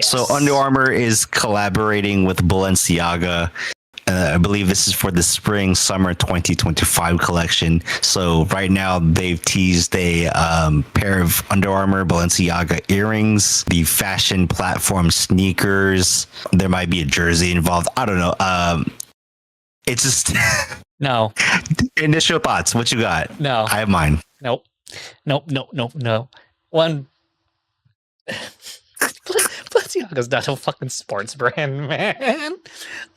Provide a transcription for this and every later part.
So Under Yes. Armour is collaborating with Balenciaga. I believe this is for the spring summer 2025 collection. So right now they've teased a pair of Under Armour Balenciaga earrings, the fashion platform sneakers. There might be a jersey involved. I don't know. It's just No. initial thoughts. What you got? No. I have mine. Nope. No. One. Balenciaga's not a fucking sports brand, man.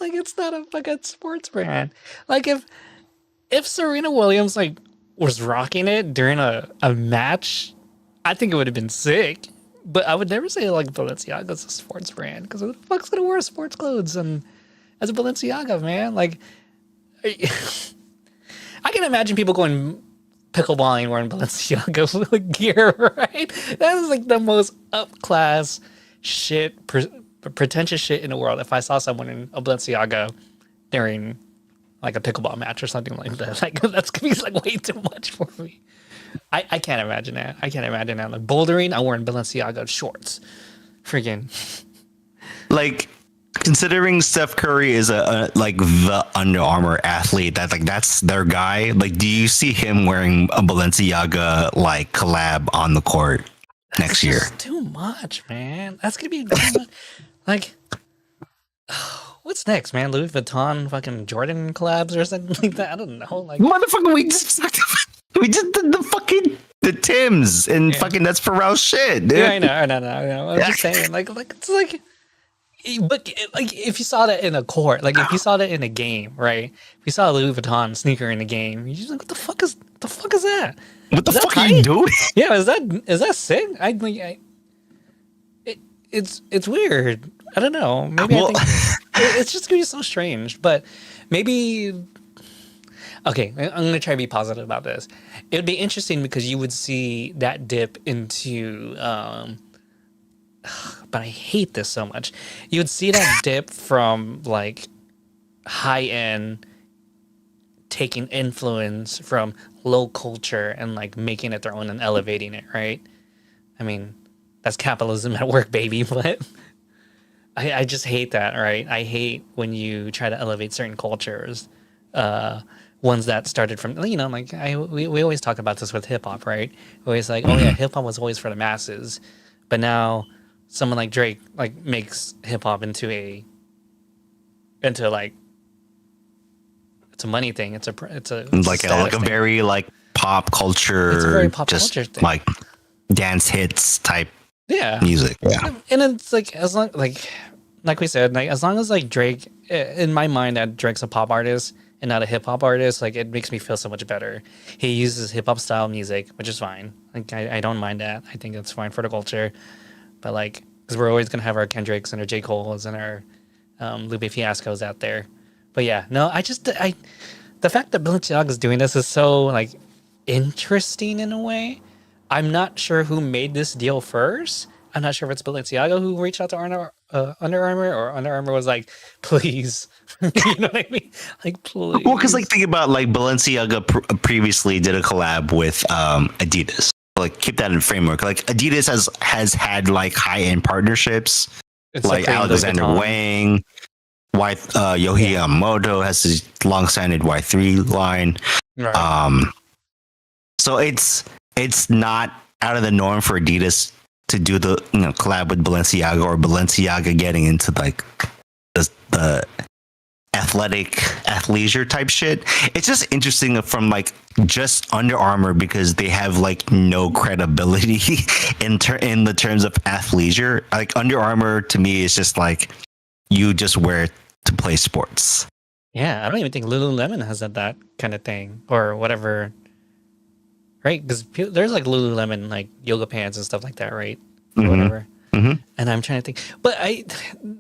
Like, it's not a fucking sports brand. Like, if Serena Williams like was rocking it during a match, I think it would have been sick. But I would never say like Balenciaga's a sports brand, because who the fuck's gonna wear sports clothes and as a Balenciaga, man? Like, I can imagine people going pickleballing wearing Balenciaga gear, right? That is like the most up class shit, pretentious shit in the world. If I saw someone in a Balenciaga during like a pickleball match or something like that, like that's gonna be like way too much for me. I can't imagine that. I can't imagine that. Like bouldering, I'm wearing Balenciaga shorts. Freaking. Like, considering Steph Curry is a like the Under Armour athlete, that's their guy. Like, do you see him wearing a Balenciaga like collab on the court next year? That's too much, man. That's gonna be too much. Like, what's next, man? Louis Vuitton, fucking Jordan collabs or something like that. I don't know. Like, Motherfucker, we just did the fucking the Tims and fucking that's Pharrell shit, dude. yeah, I know. I'm just saying, like it's like. But like, if you saw that in a court, like if you saw that in a game, right? If you saw a Louis Vuitton sneaker in a game, you're just like, what the fuck is that? What the Is that fuck are you tight? doing? Yeah, is that sick? It's weird. I don't know. Maybe Well- I think it's just gonna be so strange. But maybe. Okay, I'm gonna try to be positive about this. It would be interesting because you would see that dip into. But I hate this so much. You would see that dip from like high end, taking influence from low culture and like making it their own and elevating it, right? I mean, that's capitalism at work, baby. But I just hate that, right? I hate when you try to elevate certain cultures, ones that started from, you know, like we always talk about this with hip hop, right? We always like, oh yeah, hip hop was always for the masses, but now someone like Drake like makes hip hop into like it's a money thing. It's a like a thing. very like pop culture, It's a very pop just culture thing. like dance hits type Yeah, music. Yeah. and it's like as long like we said, like as long as like Drake, in my mind, that Drake's a pop artist and not a hip hop artist, like it makes me feel so much better. He uses hip hop style music, which is fine. Like I don't mind that. I think that's fine for the culture. But like, because we're always gonna have our Kendricks and our J. Cole's and our Lupe Fiascos out there. But yeah, no, the fact that Balenciaga is doing this is so like interesting in a way. I'm not sure who made this deal first. I'm not sure if it's Balenciaga who reached out to Under Armour, or Under Armour was like, please, you know what I mean? Like, please. Well, because like think about like Balenciaga previously did a collab with Adidas. Like keep that in framework. Like Adidas has had like high end partnerships, It's like Alexander Wang, Yohei Yamamoto has his long-standing Y3 line. Right. So it's not out of the norm for Adidas to do the collab with Balenciaga, or Balenciaga getting into like the athleisure type shit. It's just interesting from like just Under Armour, because they have like no credibility in the terms of athleisure. Like Under Armour to me is just like you just wear it to play sports. Yeah, I don't even think Lululemon has that kind of thing or whatever. Right? Because there's like Lululemon like yoga pants and stuff like that, right? Or Mhm. whatever. Mm-hmm. And I'm trying to think, but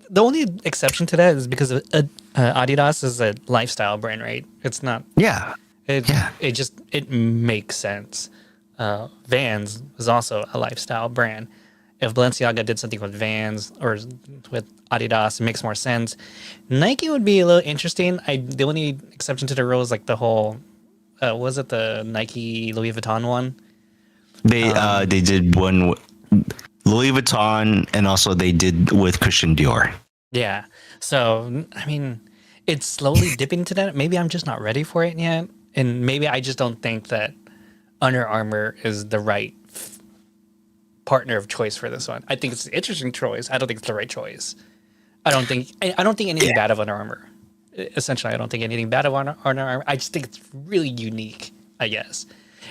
the only exception to that is because Adidas is a lifestyle brand, right? It's not. Yeah. It makes sense. Vans is also a lifestyle brand. If Balenciaga did something with Vans or with Adidas, it makes more sense. Nike would be a little interesting. The only exception to the rule is like the whole, was it the Nike Louis Vuitton one? They did one. Louis Vuitton, and also they did with Christian Dior. Yeah. So, I mean, it's slowly dipping into that. Maybe I'm just not ready for it yet. And maybe I just don't think that Under Armour is the right partner of choice for this one. I think it's an interesting choice. I don't think it's the right choice. I don't think anything bad of Under Armour. Essentially, I don't think anything bad of Under Armour. I just think it's really unique, I guess.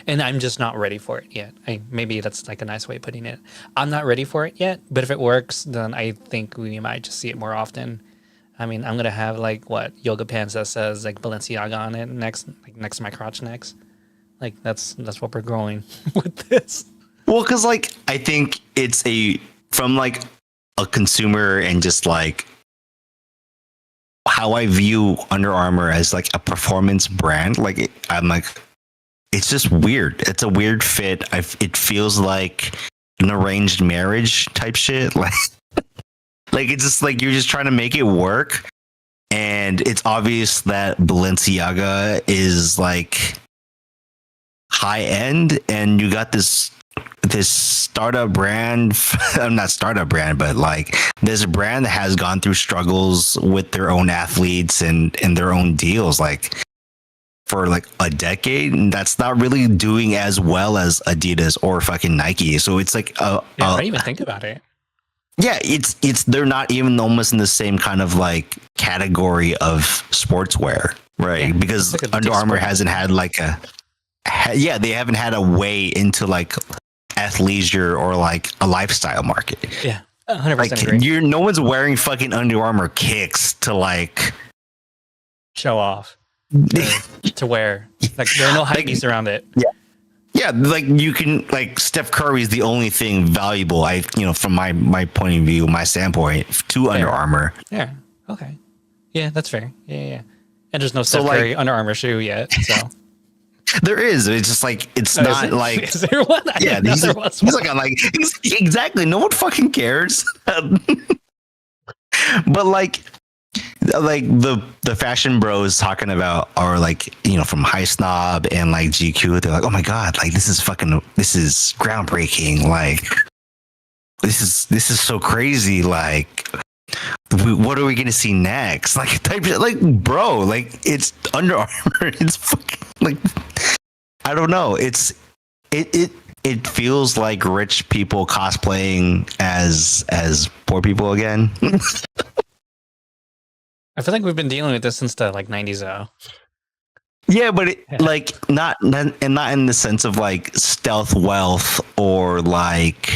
And I'm just not ready for it yet. Maybe that's like a nice way of putting it. I'm not ready for it yet, but if it works, then I think we might just see it more often. I mean, I'm gonna have like yoga pants that says like Balenciaga on it next to my crotch next. Like that's what we're growing with this. Well, because like I think it's from like a consumer and just like how I view Under Armour as like a performance brand. Like I'm like, it's just weird. It's a weird fit. It feels like an arranged marriage type shit. Like it's just like you're just trying to make it work, and it's obvious that Balenciaga is like high end, and you got this startup brand. Not startup brand, but like this brand that has gone through struggles with their own athletes and their own deals, like for like a decade, and that's not really doing as well as Adidas or fucking Nike. So it's like I didn't even think about it. Yeah, it's they're not even almost in the same kind of like category of sportswear, right? Yeah, because like Under Armour hasn't had like they haven't had a way into like athleisure or like a lifestyle market. Yeah, 100% like, agree. No one's wearing fucking Under Armour kicks to like show off to wear. Like there are no hype beasts around it. Yeah. Yeah, like you can like Steph Curry is the only thing valuable. From my point of view, my standpoint to Under Armour. Yeah. Okay. Yeah, that's fair. Yeah. And there's no Steph Curry Under Armour shoe yet, so there is. It's just like it's not like. Is there one? Yeah, he's like I'm like exactly. No one fucking cares. But like the fashion bros talking about are like from High Snob and like GQ, they're like, oh my god, like this is groundbreaking, like this is so crazy, like what are we gonna see next, like type shit. Like bro, like it's Under Armour, it's fucking like I don't know, it feels like rich people cosplaying as poor people again. I feel like we've been dealing with this since the like 90s though. Yeah, but like not in the sense of like stealth wealth or like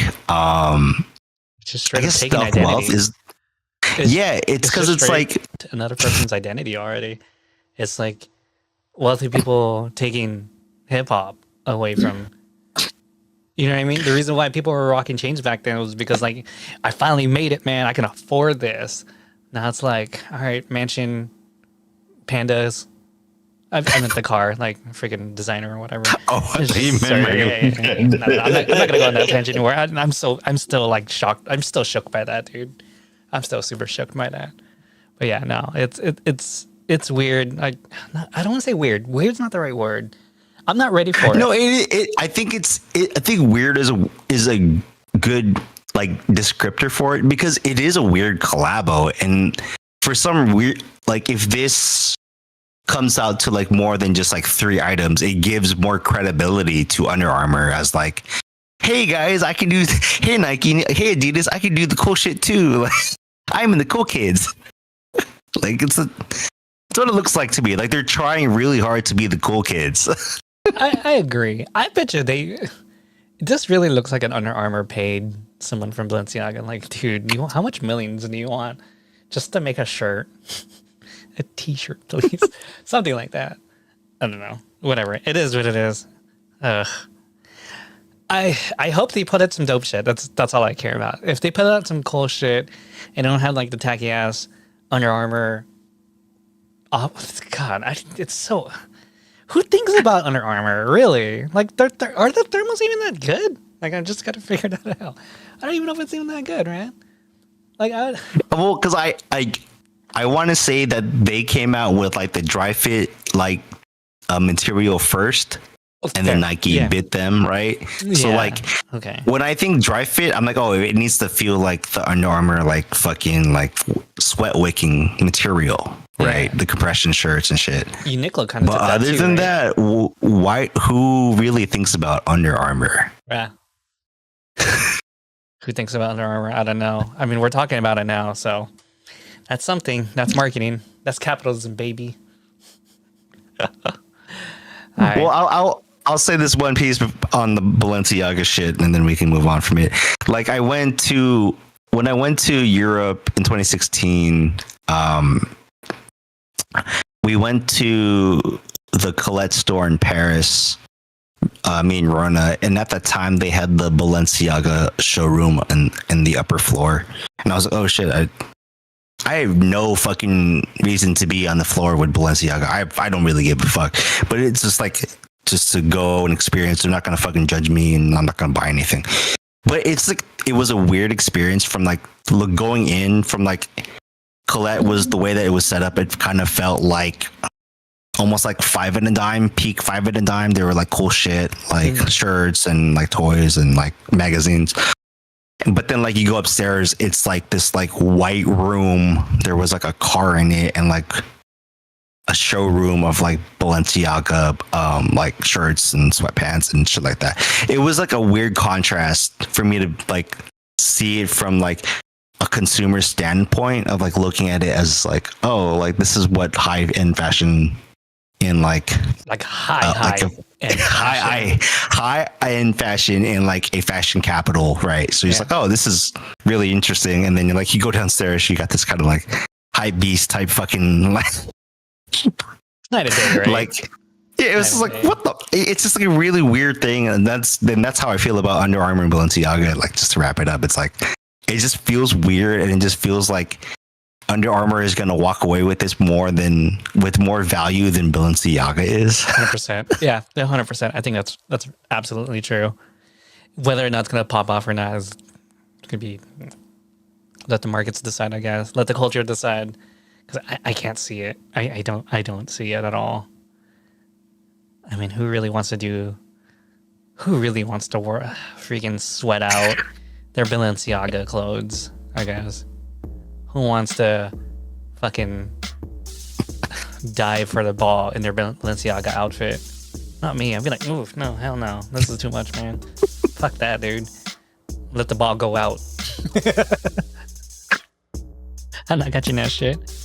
just straight up taking stealth identity. Wealth is it's because it's like another person's identity already. It's like wealthy people taking hip hop away from, you know what I mean? The reason why people were rocking chains back then was because like I finally made it, man. I can afford this. Now it's like, all right, mansion, pandas. I meant the car, like freaking designer or whatever. Oh, I'm not gonna go on that tangent anymore. I'm still like shocked. I'm still shook by that, dude. I'm still super shook by that. But yeah, no, it's weird. I don't want to say weird. Weird's not the right word. I'm not ready for it. No, I think I think weird is a good like descriptor for it, because it is a weird collabo, and for some weird, like if this comes out to like more than just like 3 items, it gives more credibility to Under Armour as like, hey guys, I can do, hey Nike, hey Adidas, I can do the cool shit too. Like, I'm in the cool kids. Like it's what it looks like to me. Like they're trying really hard to be the cool kids. I agree. I bet you this really looks like an Under Armour paid someone from Balenciaga. Like, dude, how much millions do you want just to make a shirt? A t-shirt, please. Something like that. I don't know. Whatever. It is what it is. Ugh. I hope they put out some dope shit. That's all I care about. If they put out some cool shit and don't have like the tacky ass Under Armour. Oh God, it's so. Who thinks about Under Armour, really? Like, are the thermals even that good? Like, I just got to figure that out. I don't even know if it's even that good, man. Like, well, because I want to say that they came out with like the dry fit like material first, and then Nike bit them, right? So like, okay, when I think dry fit, I'm like, oh, it needs to feel like the Under Armour, like fucking like sweat wicking material, right? The compression shirts and shit. Uniqlo kind of. But other than that, why? Who really thinks about Under Armour? Yeah. Who thinks about Under Armour? I don't know. I mean, we're talking about it now, so that's something. That's marketing. That's capitalism, baby. Right. Well, I'll say this one piece on the Balenciaga shit, and then we can move on from it. Like when I went to Europe in 2016, we went to the Colette store in Paris, me and Rona, and at that time they had the Balenciaga showroom in the upper floor, and I was like, oh shit, I have no fucking reason to be on the floor with Balenciaga. I don't really give a fuck, but it's just like, just to go and experience. They're not gonna fucking judge me, and I'm not gonna buy anything. But it's like, it was a weird experience from like going in from like Colette was the way that it was set up. It kind of felt like almost like Five and a Dime, peak Five and a Dime. They were like cool shit, like shirts and like toys and like magazines. But then like you go upstairs, it's like this like white room. There was like a car in it and like a showroom of like Balenciaga like shirts and sweatpants and shit like that. It was like a weird contrast for me to like see it from like a consumer standpoint of like looking at it as like, oh, like this is what high end fashion in like high end fashion in like a fashion capital, right? So he's like, oh, this is really interesting. And then you're like, you go downstairs, you got this kind of like hype beast type fucking like night and day, right? Like, yeah, it was just like, what the? It's just like a really weird thing, and that's how I feel about Under Armour and Balenciaga. Like, just to wrap it up, it's like it just feels weird, and it just feels like Under Armour is gonna walk away with this with more value than Balenciaga is. 100%. Yeah, 100%. I think that's absolutely true. Whether or not it's gonna pop off or not is could be let the markets decide, I guess. Let the culture decide. Because I can't see it. I don't see it at all. I mean, who really wants to freaking sweat out their Balenciaga clothes, I guess? Who wants to fucking dive for the ball in their Balenciaga outfit? Not me. I'd be like, oof, no, hell no. This is too much, man. Fuck that, dude. Let the ball go out. I'm not catching that shit.